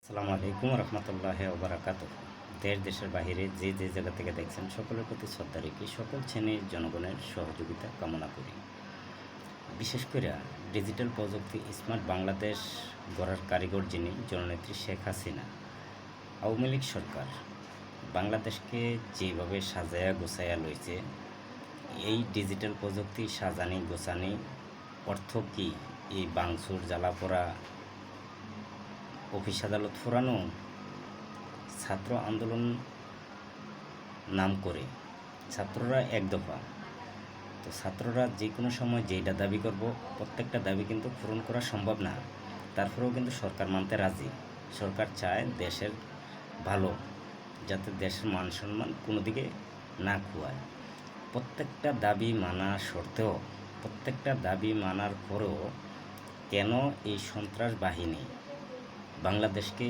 আসসালামু আলাইকুম রহমতুল্লাহ ওবরাকাত। দেশ দেশের বাহিরে যে যে জায়গা থেকে দেখছেন সকলের প্রতি শ্রদ্ধা রেখে সকল শ্রেণীর জনগণের সহযোগিতা কামনা করি। বিশেষ করে ডিজিটাল প্রযুক্তি স্মার্ট বাংলাদেশ গড়ার কারিগর যিনি জননেত্রী শেখ হাসিনা, আওয়ামী লীগ সরকার বাংলাদেশকে যেভাবে সাজায়া গোছায়া লইছে, এই ডিজিটাল প্রযুক্তি সাজানি গোছানি অর্থ কী? এই বাংসুর জ্বালাপোড়া, অফিস আদালত ফুরানো, ছাত্র আন্দোলন নাম করে ছাত্ররা এক দফা। তো ছাত্ররা যে কোনো সময় যেটা দাবি করব, প্রত্যেকটা দাবি কিন্তু পূরণ করা সম্ভব না। তারপরেও কিন্তু সরকার মানতে রাজি। সরকার চায় দেশের ভালো, যাতে দেশের মান সম্মান কোনো দিকে না খুয়ায়। প্রত্যেকটা দাবি মানা সত্ত্বেও, প্রত্যেকটা দাবি মানার পরেও কেন এই সন্ত্রাস বাহিনী বাংলাদেশকে